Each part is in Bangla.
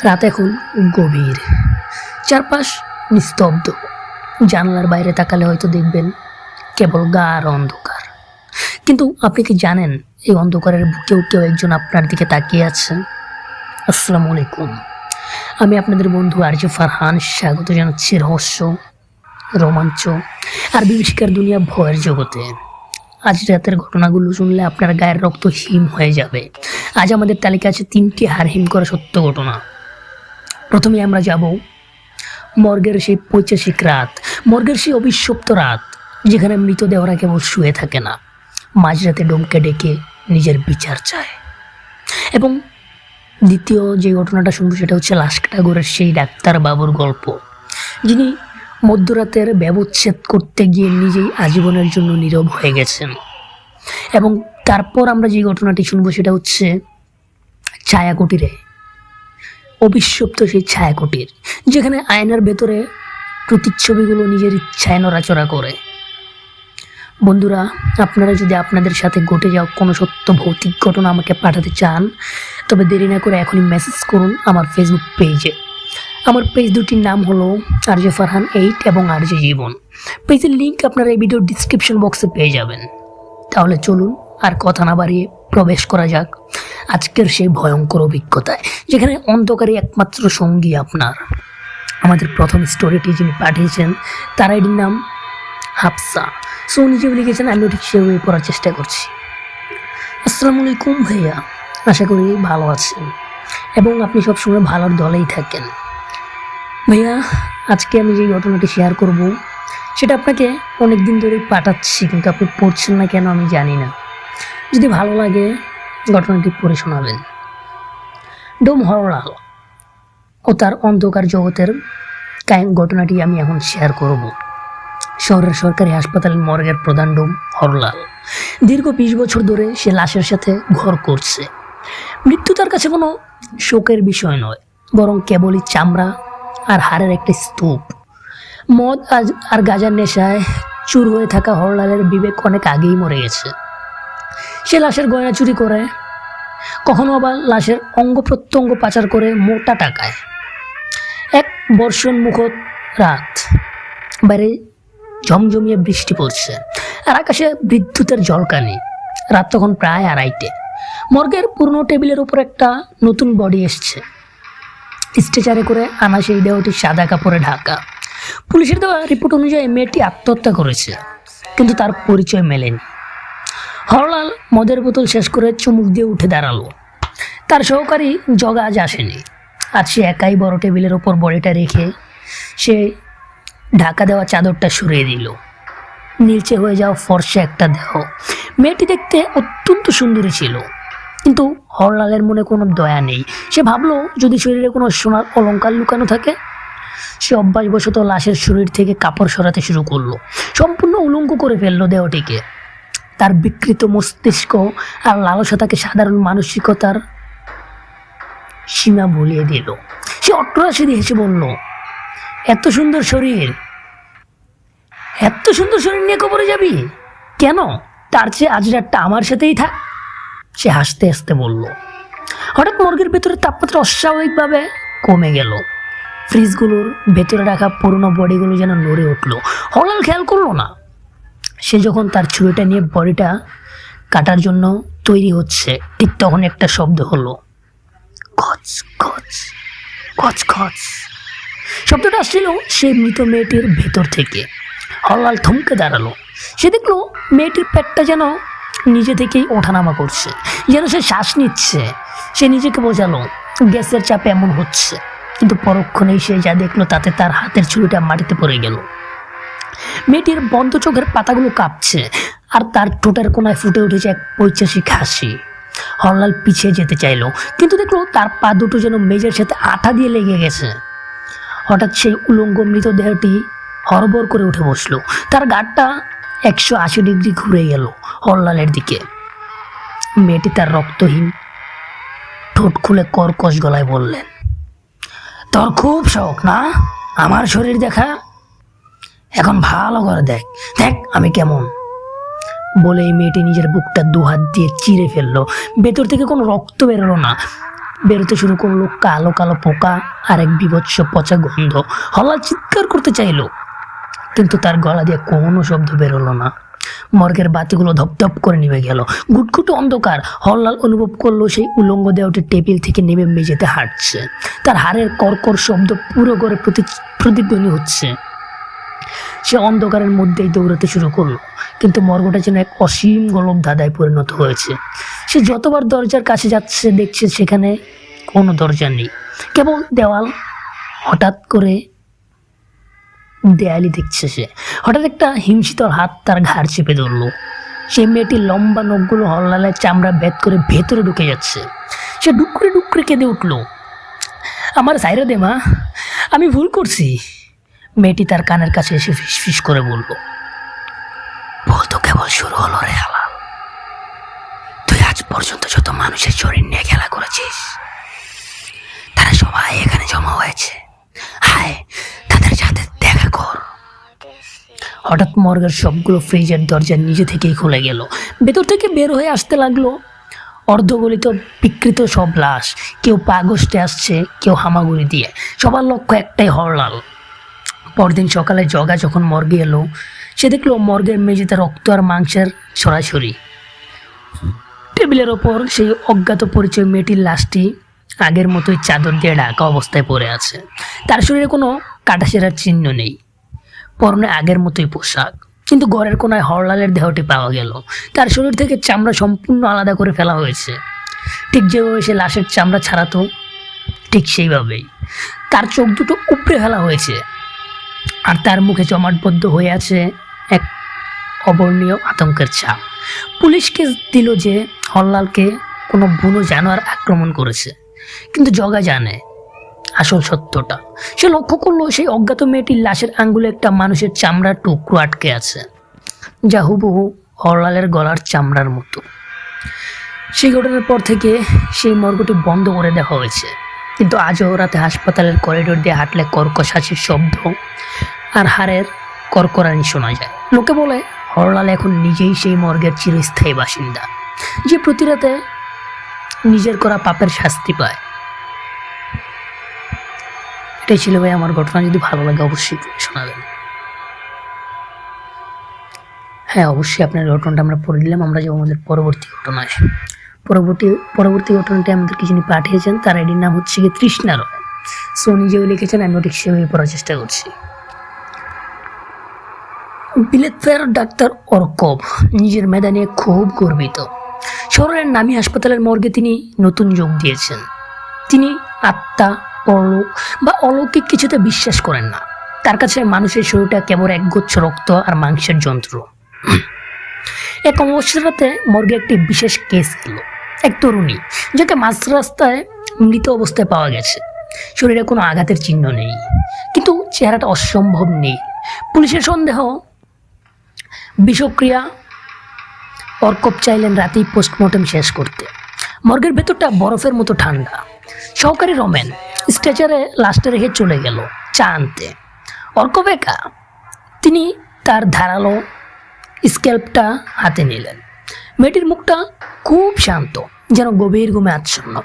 রাত এখন গভীর, চারপাশ নিস্তব্ধ। জানলার বাইরে তাকালে হয়তো দেখবেন কেবল গাঢ় অন্ধকার। কিন্তু আপনি কি জানেন এই অন্ধকারের বুকেও কেউ একজন আপনার দিকে তাকিয়ে আছে? আসসালামু আলাইকুম, আমি আপনাদের বন্ধু আরজে ফারহান। স্বাগত জানাচ্ছি রহস্য, রোমাঞ্চ আর বিভীষিকার দুনিয়া ভয়ের জগতে। আজ রাতের ঘটনাগুলো শুনলে আপনার গায়ের রক্ত হিম হয়ে যাবে। আজ আমাদের তালিকা আছে 3টি হাড়হিম করা সত্য ঘটনা। প্রথমে আমরা যাব মর্গের সেই পৈশাচিক রাত, মর্গের সেই অভিশপ্ত রাত, যেখানে মৃতদেহরা কেবল শুয়ে থাকে না, মাঝরাতে ডোমকে ডেকে নিজের বিচার চায়। এবং দ্বিতীয় যে ঘটনাটা শুনবো সেটা হচ্ছে লাশকাটাগড়ের সেই ডাক্তার বাবুর গল্প, যিনি মধ্যরাতের ব্যবচ্ছেদ করতে গিয়ে নিজেই আজীবনের জন্য নীরব হয়ে গেছেন। এবং তারপর আমরা যে ঘটনাটি শুনবো সেটা হচ্ছে ছায়াকুটিরে, অভিশপ্ত সেই ছায়াকুটির, যেখানে আয়নার ভেতরে প্রতিচ্ছবিগুলো নিজের ইচ্ছায় নড়াচড়া করে। বন্ধুরা, আপনারা যদি আপনাদের সাথে ঘটে যাওয়া কোনো সত্য ভৌতিক ঘটনা আমাকে পাঠাতে চান, তবে দেরি না করে এখনই মেসেজ করুন আমার ফেসবুক পেজে। আমার পেজ দুটির নাম হলো আরজে ফারহান 8 এবং আরজে জীবন। পেজের লিঙ্ক আপনারা এই ভিডিওর ডিসক্রিপশন বক্সে পেয়ে যাবেন। তাহলে চলুন আর কথা না বাড়িয়ে প্রবেশ করা যাক আজকের সেই ভয়ঙ্কর অভিজ্ঞতায়, যেখানে অন্ধকারই একমাত্র সঙ্গী আপনার। আমাদের প্রথম স্টোরিটি যিনি পাঠিয়েছেন তার আইডির নাম হাফসা। সো নিজে লিখেছেন, আমিও ঠিক সেভাবে পড়ার চেষ্টা করছি। আসসালামু আলাইকুম ভাইয়া, আশা করি ভালো আছেন এবং আপনি সবসময় ভালোর দলেই থাকেন। ভাইয়া, আজকে আমি যে ঘটনাটি শেয়ার করব সেটা আপনাকে অনেক দিন ধরেই পাঠাচ্ছি, কিন্তু আপনি পড়ছেন না কেন আমি জানি না। যদি ভালো লাগে ঘটনাটি পড়ে শোনাবেন। ডোম হরলাল ও তার অন্ধকার জগতের ঘটনাটি আমি এখন শেয়ার করব। শহরের সরকারি হাসপাতালের মর্গের প্রধান ডোম হরলাল দীর্ঘ 20 বছর ধরে সে লাশের সাথে ঘর করছে। মৃত্যু তার কাছে কোনো শোকের বিষয় নয়, বরং কেবলই চামড়া আর হাড়ের একটা স্তূপ। মদ আর গাঁজার নেশায় চুর হয়ে থাকা হরলালের বিবেক অনেক আগেই মরে গেছে। সে লাশের গয়না চুরি করে, কখনো আবার লাশের অঙ্গ প্রত্যঙ্গ পাচার করে মোটা টাকায়। এক বর্ষণমুখর রাত, বাইরে ঝমঝমিয়ে বৃষ্টি পড়ছে আর আকাশে বিদ্যুতের ঝলকানি। রাত তখন প্রায় 2:30। মর্গের পুরনো টেবিলের উপর একটা নতুন বডি এসছে। স্ট্রেচারে করে আনা সেই দেহটি সাদা কাপড়ে ঢাকা। পুলিশের দেওয়া রিপোর্ট অনুযায়ী মেয়েটি আত্মহত্যা করেছে, কিন্তু তার পরিচয় মেলেনি। হরলাল মদের বোতল শেষ করে চুমুক দিয়ে উঠে দাঁড়ালো। তার সহকারী জগা আজ আসেনি। আজ সে একাই বড় টেবিলের ওপর বডিটা রেখে সে ঢাকা দেওয়া চাদরটা সরিয়ে দিল। নীলচে হয়ে যাওয়া ফর্সা একটা দেহ। মেয়েটি দেখতে অত্যন্ত সুন্দরী ছিল, কিন্তু হরলালের মনে কোনো দয়া নেই। সে ভাবলো যদি শরীরে কোনো সোনার অলংকার লুকানো থাকে। সে অভ্যাসবশত লাশের শরীর থেকে কাপড় সরাতে শুরু করলো, সম্পূর্ণ উলঙ্গ করে ফেললো দেহটিকে। তার বিকৃত মস্তিষ্ক আর লালসা তাকে সাধারণ মানসিকতার সীমা ভুলিয়ে দিল। সে অট্টহাসি দিয়ে হেসে বলল, এত সুন্দর শরীর নিয়ে কবরে যাবি কেন? তার চেয়ে আজ রাতটা আমার সাথেই থাক। সে হাসতে হাসতে বলল। হঠাৎ মর্গের ভেতরে তাপমাত্রা অস্বাভাবিকভাবে কমে গেল। ফ্রিজগুলোর ভেতরে রাখা পুরনো বডিগুলো যেন নড়ে উঠলো। হরলাল খেয়াল করলো না। সে যখন তার ছুরিটা নিয়ে বডিটা কাটার জন্য তৈরি হচ্ছে, ঠিক তখন একটা শব্দ হলো, খচ খচ খচ খচ। শব্দটা আসছিল সেই মৃত মেয়েটির ভেতর থেকে। হরলাল থমকে দাঁড়ালো। সে দেখলো মেয়েটির পেটটা যেন নিজে থেকেই ওঠানামা করছে, যেন সে শ্বাস নিচ্ছে। সে নিজেকে বোঝালো গ্যাসের চাপে এমন হচ্ছে, কিন্তু পরক্ষণেই সে যা দেখলো তাতে তার হাতের ছুরিটা মাটিতে পড়ে গেল। মেয়েটির বন্ধ চোখের পাতাগুলো কাঁপছে আর তার ঠোঁটের কোনায় ফুটে উঠেছে এক পৈশাচিক হাসি। হরলাল পিছিয়ে যেতে চাইলো, কিন্তু দেখলো তার পা দুটো যেন মেঝের সাথে আঠা দিয়ে লেগে গেছে। হঠাৎ সেই উলঙ্গ মৃতদেহটি হড়বড় করে উঠে বসলো। তার গাড়টা 180 ডিগ্রি ঘুরে গেল হরলালের দিকে। মেয়েটি তার রক্তহীন ঠোঁট খুলে কর্কশ গলায় বললেন, তোর খুব শখ না আমার শরীর দেখা? এখন ভালো করে দেখ দেখ আমি কেমন। বলে এই মেয়েটি নিজের বুকটা 2 হাত দিয়ে চিরে ফেললো। ভেতর থেকে কোনো রক্ত বেরোলো না, বেরোতে শুরু করলো কালো কালো পোকা আর এক বিভৎস পচা গন্ধ। হল্লাল চিৎকার করতে চাইলো, কিন্তু তার গলা দিয়ে কোনো শব্দ বেরোলো না। মর্গের বাতিগুলো ধপধপ করে নিভে গেল। গুটগুটো অন্ধকার। হল্লাল অনুভব করলো সেই উলঙ্গ দেহটি টেবিল থেকে নেমে মেঝেতে হাঁটছে। তার হাড়ের কর্কর শব্দ পুরো ঘরে প্রতিধ্বনি হচ্ছে। সে অন্ধকারের মধ্যেই দৌড়াতে শুরু করলো, কিন্তু মর্গটা যেন এক অসীম গোলক ধাঁধায় পরিণত হয়েছে। সে যতবার দরজার কাছে যাচ্ছে দেখছে সেখানে কোনো দরজা নেই, কেবল দেওয়াল। হঠাৎ করে দেয়ালি দেখছে সে। হঠাৎ একটা হিমশীতল হাত তার ঘাড় চেপে ধরলো। সেই মেয়েটির লম্বা নখগুলো হল্লালের চামড়া ভেদ করে ভেতরে ঢুকে যাচ্ছে। সে ডুকরে ডুকরে কেঁদে উঠল, আমার সাইরা দে মা, আমি ভুল করছি। মেয়েটি তার কানের কাছে এসে ফিসফিস করে বলল, ভুল তো কেবল শুরু হলো রে হালাল। তুই আজ পর্যন্ত যত মানুষের শরীর নিয়ে খেলা করেছিস তারা সবাই এখানে জমা হয়েছে। হায়, তাদের সাথে দেখা কর। হঠাৎ মর্গের সবগুলো ফ্রিজের দরজা নিজে থেকেই খুলে গেল। ভেতর থেকে বের হয়ে আসতে লাগলো অর্ধগলিত বিকৃত সব লাশ। কেউ পা ঘষতে আসছে, কেউ হামাগুড়ি দিয়ে। সবার লক্ষ্য একটাই, হরলাল। পরদিন সকালে জগা যখন মর্গে এলো, সে দেখলো মর্গের মেঝেতে রক্ত আর মাংসের ছড়াছড়ি। টেবিলের ওপর সেই অজ্ঞাত পরিচয় মেয়েটির লাশটি আগের মতোই চাদর দিয়ে ঢাকা অবস্থায় পড়ে আছে। তার শরীরে কোনো কাটাছেঁড়ার চিহ্ন নেই, পরনে আগের মতোই পোশাক। কিন্তু ঘরের কোনায় হরলালের দেহটি পাওয়া গেল। তার শরীর থেকে চামড়া সম্পূর্ণ আলাদা করে ফেলা হয়েছে। ঠিক যেভাবে সে লাশের চামড়া ছাড়াতো ঠিক সেইভাবেই তার চোখ দুটো উপড়ে ফেলা হয়েছে, আর তার মুখে জমাটবদ্ধ হয়ে আছে এক অবর্ণীয় আতঙ্কের ছাপ। পুলিশকে দিল যে হরলালকে কোনো বুনো জানোয়ার আক্রমণ করেছে, কিন্তু জগা জানে আসল সত্যটা। সে লক্ষ্য করলো সেই অজ্ঞাত মেয়েটির লাশের আঙ্গুলে একটা মানুষের চামড়ার টুকরো আটকে আছে, যা হুবহু হরলালের গলার চামড়ার মতো। সেই ঘটনার পর থেকে সেই মর্গটি বন্ধ করে দেওয়া হয়েছে, কিন্তু আজও রাতে হাসপাতালের করিডোর দিয়ে হাঁটলে কর্কশ হাসির শব্দ আর হাড়ের কর্করানি শোনা যায়। লোকে বলে হরলাল এখন নিজেই সেই মর্গের চিরস্থায়ী বাসিন্দা, যে প্রতি রাতে নিজের করা পাপের শাস্তি পায়। এটাই ছিল ভাই আমার ঘটনা। যদি ভালো লাগে অবশ্যই শোনাবেন। হ্যাঁ, অবশ্যই আপনার ঘটনাটা আমরা পড়ে দিলাম। আমরা যাবো আমাদের পরবর্তী ঘটনায়। পরবর্তী ঘটনাটি আমাদের কিছু পাঠিয়েছেন। তার আইডির নাম হচ্ছে কি তৃষ্ণা রয়। সো নিজেও লিখেছেন, আমিও ঠিক সেভাবে পড়ার চেষ্টা করছি। বিলেত ফেরার ডাক্তার অর্কব নিজের মেধা নিয়ে খুব গর্বিত। শহরের নামী হাসপাতালের মর্গে তিনি নতুন যোগ দিয়েছেন। তিনি আত্মা, পরলোক বা অলৌকিক কিছুতে বিশ্বাস করেন না। তার কাছে মানুষের শরীরটা কেবল একগুচ্ছ রক্ত আর মাংসের যন্ত্র। এক অমাবস্যার রাতে মর্গে একটি বিশেষ কেস এলো। এক তরুণী, যাকে মাঝ রাস্তায় মৃত অবস্থায় পাওয়া গেছে। শরীরে কোনো আঘাতের চিহ্ন নেই, কিন্তু চেহারাটা অসম্ভব নেই। পুলিশের সন্দেহ বিষক্রিয়া। অর্কব চাইলেন রাতেই পোস্টমর্টম শেষ করতে। মর্গের ভেতরটা বরফের মতো ঠান্ডা। সহকারী রমেন স্ট্রেচারে লাশটা রেখে চলে গেল চা আনতে। অর্কব একা। তিনি তার ধারালো স্ক্যাল্পটা হাতে নিলেন। মেয়েটির মুখটা খুব শান্ত, যেন গভীর ঘুমে আচ্ছন্ন।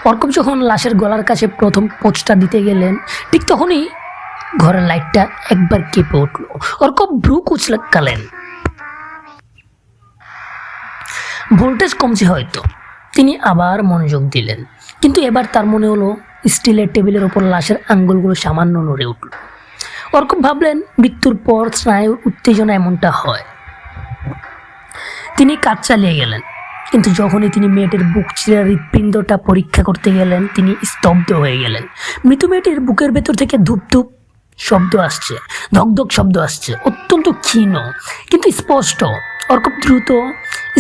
অর্কব যখন লাশের গলার কাছে প্রথম পোঁচটা দিতে গেলেন, ঠিক তখনই ঘরের লাইটটা একবার কেঁপে উঠল। অর্কব ভ্রু কুঁচকালেন। ভোল্টেজ কমছে হয়তো। তিনি আবার মনোযোগ দিলেন, কিন্তু এবার তার মনে হলো স্টিলের টেবিলের ওপর লাশের আঙ্গুলগুলো সামান্য নড়ে উঠল। অর্কব ভাবলেন, মৃত্যুর পর স্নায়ুর উত্তেজনা এমনটা হয়। তিনি কাজ চালিয়ে গেলেন, কিন্তু যখনই তিনি মেয়েটির বুক চিরা হৃৎপিণ্ডটা পরীক্ষা করতে গেলেন, তিনি স্তব্ধ হয়ে গেলেন। মৃত মেয়েটির বুকের ভেতর থেকে ধূপ ধূপ শব্দ আসছে, ধকধক শব্দ আসছে, অত্যন্ত ক্ষীণ কিন্তু স্পষ্ট। অর্কব দ্রুত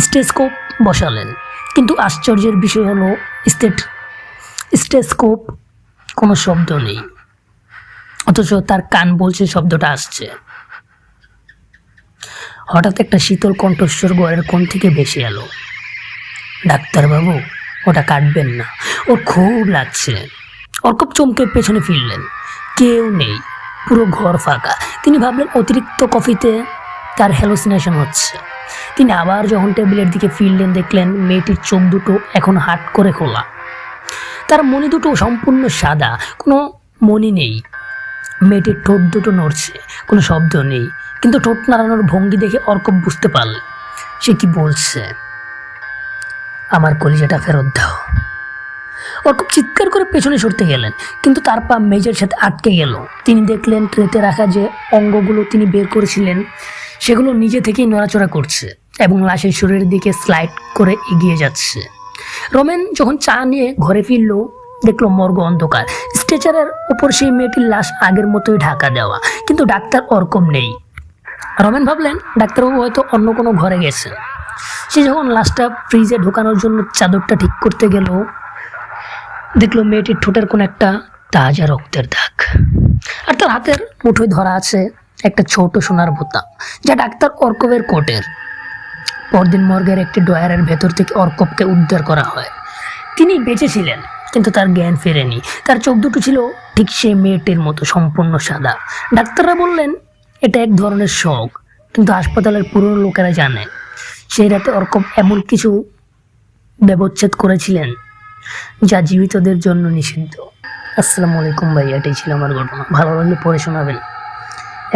স্টেথোস্কোপ বসালেন, কিন্তু আশ্চর্যের বিষয় হলো স্টেথোস্কোপ কোনো শব্দ নেই, অথচ তার কান বলছে শব্দটা আসছে। হঠাৎ একটা শীতল কণ্ঠস্বর ঘরের কোণ থেকে ভেসে এলো, ডাক্তারবাবু, ওটা কাটবেন না, ওর খুব লাগছে। অর্কব চমকে পেছনে ফিরলেন। কেউ নেই, পুরো ঘর ফাঁকা। তিনি ভাবলেন অতিরিক্ত কফিতে তার হ্যালুসিনেশন হচ্ছে। তিনি আবার যখন টেবিলের দিকে ফিরলেন, দেখলেন মেয়েটির চোখ দুটো এখন হাট করে খোলা। তার মণি দুটো সম্পূর্ণ সাদা, কোনো মণি নেই। মেয়েটির ঠোঁট দুটো নড়ছে, কোনো শব্দ নেই, কিন্তু ঠোঁট নাড়ানোর ভঙ্গি দেখে অর্কব বুঝতে পারল সে কি বলছে। আমার কলিজাটা ফেরত দাও। অর্কব চিৎকার করে পেছনে সরতে গেলেন, কিন্তু তার পা মেজের সাথে আটকে গেল। তিনি দেখলেন ট্রেতে রাখা যে অঙ্গগুলো তিনি বের করেছিলেন সেগুলো নিজে থেকেই নড়াচড়া করছে এবং লাশের শরীরের দিকে স্লাইড করে এগিয়ে যাচ্ছে। রোমেন যখন চা নিয়ে ঘরে ফিরল, দেখলো মর্গ অন্ধকার। স্ট্রেচারের উপর সেই মেয়েটির লাশ আগের মতোই ঢাকা দেওয়া, কিন্তু ডাক্তার অর্কব নেই। রোমেন ভাবলেন ডাক্তারবাবু হয়তো অন্য কোনো ঘরে গেছে। সে যখন লাশটা ফ্রিজে ঢোকানোর জন্য চাদরটা ঠিক করতে গেল, দেখলো মেয়েটির ঠোঁটের কোন একটা তাজা রক্তের দাগ, আর তার হাতের মুঠোয় ধরা আছে একটা ছোট সোনার বোতাম, যা ডাক্তার অর্কবের কোটের। পরদিন মর্গের একটি ড্রয়ারের ভেতর থেকে অর্কবকে উদ্ধার করা হয়। তিনি বেঁচে ছিলেন, কিন্তু তার জ্ঞান ফেরেনি। তার চোখ দুটো ছিল ঠিক সেই মেয়েটির মতো সম্পূর্ণ সাদা। ডাক্তাররা বললেন এটা এক ধরনের শক, কিন্তু হাসপাতালের পুরনো লোকেরা জানে সেই রাতে অর্কব এমন কিছু ব্যবচ্ছেদ করেছিলেন যা জীবিতদের জন্য নিষিদ্ধ। আসসালামু আলাইকুম ভাই, এটাই ছিল আমার ঘটনা। ভালো লাগলে পড়ে শোনাবেন,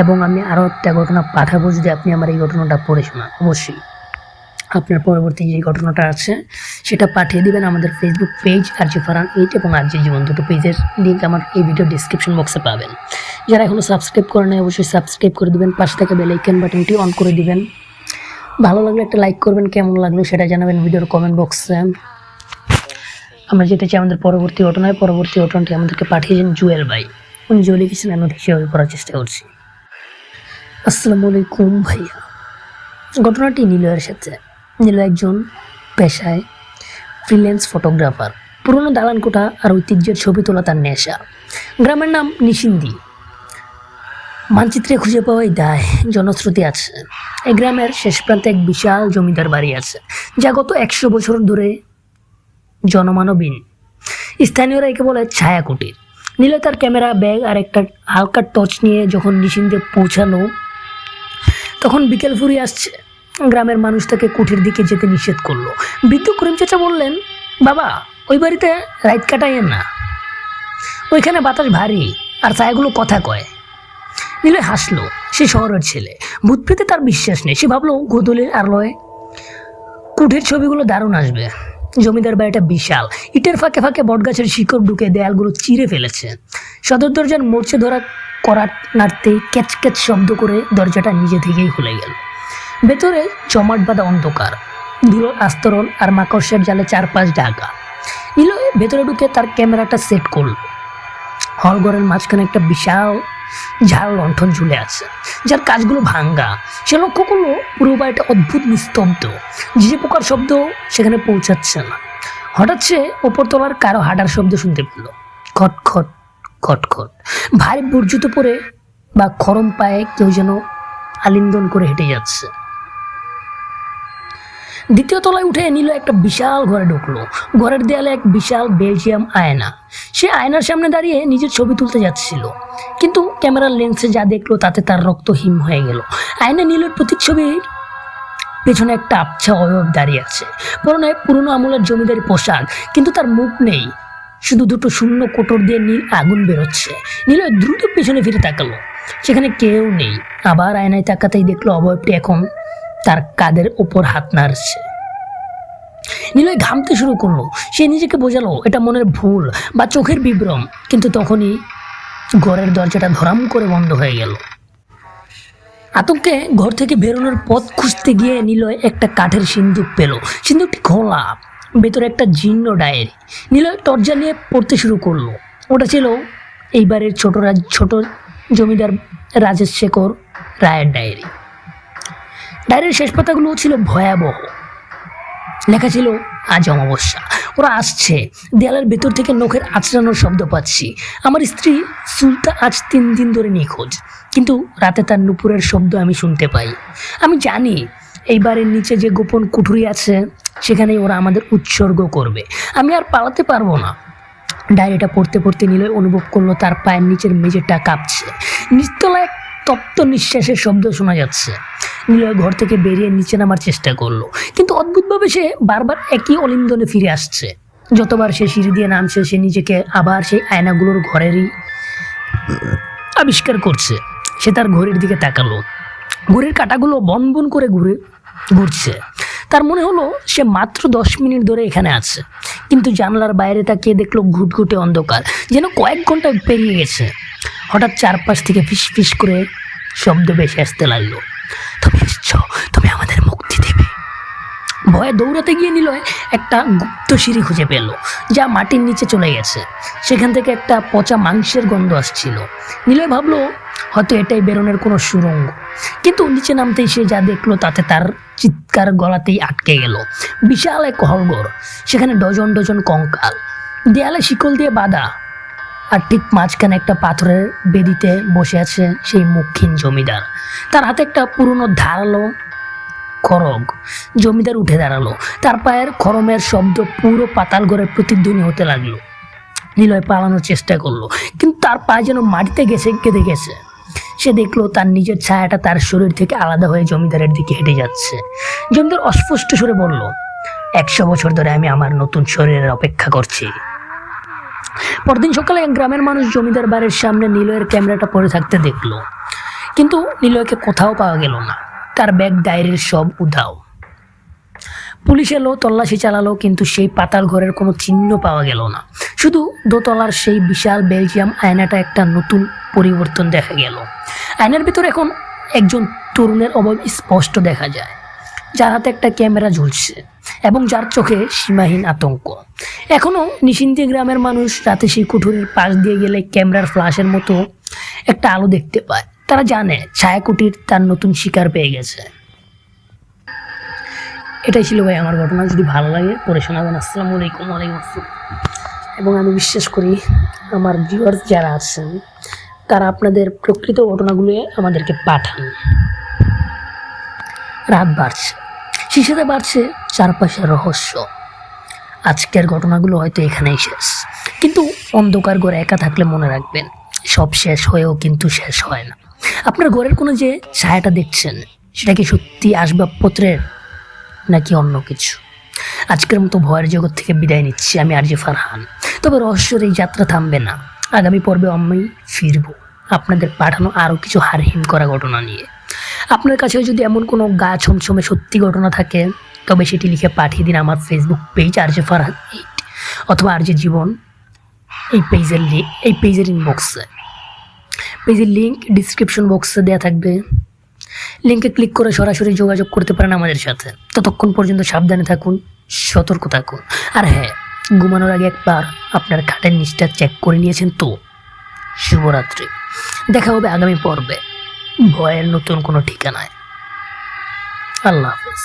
এবং আমি আরও একটা ঘটনা পাঠাবো যদি আপনি আমার এই ঘটনাটা পড়ে শোনান। অবশ্যই আপনার পরবর্তী যে ঘটনাটা আছে সেটা পাঠিয়ে দিবেন আমাদের ফেসবুক পেজ আরজে ফারহান 8 এবং আরজে জীবন, দুটো পেজের লিঙ্ক আমার এই ভিডিও ডিসক্রিপশন বক্সে পাবেন। যারা এখনও সাবস্ক্রাইব করে নেয় অবশ্যই সাবস্ক্রাইব করে দিবেন, পাশে থাকা বেল আইকন বাটনটি অন করে দিবেন। ভালো লাগলে একটা লাইক করবেন, কেমন লাগলো সেটা জানাবেন ভিডিওর কমেন্ট বক্সে। আমরা যেতে চাই আমাদের পরবর্তী ঘটনায়। পরবর্তী ঘটনাটি আমাদেরকে পাঠিয়েছেন জুয়েল ভাই। উনি জুয়েল লিখেছিলেন, আমি সেভাবে পড়ার চেষ্টা করছি। আসসালামু আলাইকুম ভাইয়া। ঘটনাটি নিলয়ের সাথে। নিল একজন পেশায় ফ্রিল্যান্স ফটোগ্রাফার। পুরনো দালান কোঠা আর ঐতিহ্যের ছবি তোলা তার নেশা। গ্রামের নাম নিশিন্দি। মানচিত্রে খুঁজে পাওয়াই দায়, জনশ্রুতি আছে এই গ্রামের শেষ প্রান্তে এক বিশাল জমিদার বাড়ি আছে, যা গত 100 বছর ধরে জনমানবহীন। স্থানীয়রা একে বলে ছায়া কুটির। নীল তার ক্যামেরা ব্যাগ আর একটা হালকা টর্চ নিয়ে যখন নিশিন্দে পৌঁছালো, তখন বিকেল ফুরিয়ে আসছে। গ্রামের মানুষ তাকে কুঠির দিকে যেতে নিষেধ করলো। বৃদ্ধ করিম চাচা বললেন, বাবা ওই বাড়িতে রাত কাটাইয়েন না, ওইখানে বাতাস ভারী আর ছায়াগুলো কথা কয়। নীলয় হাসলো। সে শহরের ছেলে, ভূতপ্রেতে তার বিশ্বাস নেই। সে ভাবলো গোধূলির আলোয় কুঠির ছবিগুলো দারুণ আসবে। জমিদার বাড়িটা বিশাল, ইটের ফাঁকে ফাঁকে বটগাছের শিকড় ঢুকে দেয়ালগুলো চিরে ফেলেছে। সদর দরজার মোর্চে ধরা করাত নাড়তেই ক্যাচ ক্যাচ শব্দ করে দরজাটা নিজে থেকেই খুলে গেল। ভেতরে জমাট বাঁধা অন্ধকার, ধুলোর আস্তরণ আর মাকড়সার জালে চারপাশ ঢাকা। নীলয় ভেতরে ঢুকে তার ক্যামেরাটা সেট করল। হলঘরের মাঝখানে একটা বিশাল ঝাল লণ্ঠন ঝুলে আছে, যার কাজগুলো ভাঙ্গা। সে লক্ষ্য করলো পুরো বাড়িটা অদ্ভুত নিস্তব্ধ, ঝিঝে পোকার শব্দ সেখানে পৌঁছাচ্ছে না। হঠাৎ সে ওপরতলার কারো হাঁটার শব্দ শুনতে পেল। খটখট খটখট। ভারী বর্জিত পরে বা খরম পায়ে কেউ যেন আলিঙ্গন করে হেঁটে যাচ্ছে। দ্বিতীয় তলায় উঠে নিল একটা বিশাল ঘরে ঢুকলো। ঘরের দেয়ালে এক বিশাল বেলজিয়াম আয়না। সে আয়নার সামনে দাঁড়িয়ে নিজের ছবি তুলতে যাচ্ছিল, কিন্তু ক্যামেরার লেন্সে যা দেখলো তাতে তার রক্ত হিম হয়ে গেল। আয়না নীলের প্রতিচ্ছবির পেছনে একটা আবছা অবয়ব দাঁড়িয়ে আছে, পরনে পুরনো আমলের জমিদারি পোশাক, কিন্তু তার মুখ নেই। শুধু দুটো শূন্য কোটর দিয়ে নীল আগুন বেরোচ্ছে। নীল দ্রুত পেছনে ফিরে তাকালো, সেখানে কেউ নেই। আবার আয়নায় তাকাতেই দেখলো অবয়বটি এখন তার কাঁধের ওপর হাত নাড়ছে। নীলয় ঘামতে শুরু করলো। সে নিজেকে বোঝালো এটা মনের ভুল বা চোখের বিভ্রম, কিন্তু তখনই ঘরের দরজাটা ধরাম করে বন্ধ হয়ে গেল। আতঙ্কে ঘর থেকে বেরোনোর পথ খুঁজতে গিয়ে নিলয় একটা কাঠের সিন্দুক পেল। সিন্দুকটি খোলা, ভেতরে একটা জীর্ণ ডায়েরি। নিলয় টর্চ জ্বালিয়ে পড়তে শুরু করলো। ওটা ছিল এইবারের ছোট জমিদার রাজেশ শেখর রায়ের ডায়েরি। ডায়েরির শেষ পাতাগুলো ছিল ভয়াবহ। লেখা ছিল, আজ অমাবস্যা, ওরা আসছে। দেয়ালের ভেতর থেকে নখের আঁচড়ানোর শব্দ পাচ্ছি। আমার স্ত্রী সুলতা আজ 3 দিন ধরে নিখোঁজ, কিন্তু রাতে তার নুপুরের শব্দ আমি শুনতে পাই। আমি জানি এই বাড়ির নিচে যে গোপন কুঠুরি আছে সেখানেই ওরা আমাদের উৎসর্গ করবে। আমি আর পালাতে পারবো না। ডায়েরিটা পড়তে পড়তে নিলয় অনুভব করলো তার পায়ের নিচের মেঝেটা কাঁপছে। নিচতলায় এক তপ্ত নিঃশ্বাসের শব্দ শোনা যাচ্ছে। নিলয় ঘর থেকে বেরিয়ে নিচে নামার চেষ্টা করলো, কিন্তু অদ্ভুতভাবে সে বারবার একই অলিন্দনে ফিরে আসছে। যতবার সে সিঁড়ি দিয়ে নামছে সে নিজেকে আবার সেই আয়নাগুলোর ঘরেরই আবিষ্কার করছে। সে তার ঘড়ির দিকে তাকালো, ঘড়ির কাঁটাগুলো বন বন করে ঘুরছে। তার মনে হলো সে মাত্র 10 মিনিট ধরে এখানে আছে, কিন্তু জানলার বাইরে তাকিয়ে দেখলো ঘুটঘুটে অন্ধকার, যেন কয়েক ঘন্টা পেরিয়ে গেছে। হঠাৎ চারপাশ থেকে ফিস ফিস করে শব্দ ভেসে আসতে লাগলো। তুমি এসছো, তুমি আমাদের মুক্তি দেবে। ভয়ে দৌড়াতে গিয়ে নিলয় একটা গুপ্ত সিঁড়ি খুঁজে পেল, যা মাটির নিচে চলে গেছে। সেখান থেকে একটা পচা মাংসের গন্ধ আসছিল। নিলয় ভাবলো হয়তো এটাই বেরোনোর কোনো সুড়ঙ্গ, কিন্তু নিচে নামতেই সে যা দেখলো তাতে তার চিৎকার গলাতেই আটকে গেল। বিশাল এক হলঘর, সেখানে ডজন ডজন কঙ্কাল, দেয়ালে শিকল দিয়ে বাঁধা, আর ঠিক মাঝখানে একটা পাথরের বেদিতে বসে আছে সেই মুখহীন জমিদার। তার হাতে একটা পুরনো ধারালো খড়গ। জমিদার উঠে দাঁড়ালো, তার পায়ের খড়মের শব্দ পুরো পাতাল ঘরে প্রতিধ্বনি হতে লাগলো। নিলয় পালানোর চেষ্টা করলো, কিন্তু তার পা যেন মাটিতে কেঁদে গেছে। সে দেখলো তার নিজের ছায়াটা তার শরীর থেকে আলাদা হয়ে জমিদারের দিকে হেঁটে যাচ্ছে। জমিদার অস্পষ্ট সুরে বলল, 100 বছর ধরে আমি আমার নতুন শরীরের অপেক্ষা করছি। পরদিন সকালে এক গ্রামের মানুষ জমিদার বাড়ির সামনে নিলয়ের ক্যামেরাটা পড়ে থাকতে দেখলো, কিন্তু নিলয়কে কোথাও পাওয়া গেল না। তার ব্যাগ ডায়েরির সব উধাও। পুলিশ এলো, তল্লাশি চালালো, কিন্তু সেই পাতাল ঘরের কোনো চিহ্ন পাওয়া গেল না। শুধু দোতলার সেই বিশাল বেলজিয়াম আয়নাটা একটা নতুন পরিবর্তন দেখা গেল। আয়নার ভিতর এখন একজন তরুণের অভাব স্পষ্ট দেখা যায়, যার হাতে একটা ক্যামেরা ঝুলছে এবং যার চোখে সীমাহীন আতঙ্ক। এখনও নিশ্চিন্তে গ্রামের মানুষ রাতে সেই কুঠুরির পাশ দিয়ে গেলে ক্যামেরার ফ্ল্যাশের মতো একটা আলো দেখতে পায়। তারা জানে ছায়াকুটির তার নতুন শিকার পেয়ে গেছে। এটাই ছিল ভাই আমার ঘটনা। যদি ভালো লাগে পড়ে শোনাবেন। আসসালামু আলাইকুম। ওয়ালাইকুম আসসালাম। এবং আমি বিশ্বাস করি আমার ভিউয়ার্স যারা আছেন তারা আপনাদের প্রকৃত ঘটনাগুলো আমাদেরকে পাঠান। রাত বাড়ছে, শিশাতে বাড়ছে চারপাশের রহস্য। আজকের ঘটনাগুলো হয়তো এখানেই শেষ, কিন্তু অন্ধকার ঘরে একা থাকলে মনে রাখবেন সব শেষ হয়েও কিন্তু শেষ হয় না। আপনার ঘরের কোনো যে ছায়াটা দেখছেন সেটা কি সত্যি আসবাবপত্রের নাকি অন্য কিছু? আজকের মতো ভয়ের জগৎ থেকে বিদায় নিচ্ছি আমি আরজে ফারহান। তবে রহস্যের এই যাত্রা থামবে না। আগামী পর্বে আমি ফিরব আপনাদের পাঠানো আরও কিছু হারহীন করা ঘটনা নিয়ে। আপনার কাছে যদি এমন কোনো গা ছমছমে সত্যি ঘটনা থাকে তবে সেটি লিখে পাঠিয়ে দিন আমার ফেসবুক পেজ আরজে ফারহান 8 অথবা আরজে জীবন এই পেজের ইনবক্সে। পেজের লিঙ্ক ডিসক্রিপশন বক্সে দেওয়া থাকবে। লিঙ্কে ক্লিক করে সরাসরি যোগাযোগ করতে পারেন আমাদের সাথে। ততক্ষণ পর্যন্ত সাবধানে থাকুন, সতর্ক থাকুন। আর হ্যাঁ, ঘুমানোর আগে একবার আপনার খাটের নিচটা চেক করে নিয়েছেন তো? শুভরাত্রি। দেখা হবে আগামী পর্বে ভয়ের নতুন কোনো ঠিকানায়। আল্লাহ হাফেজ।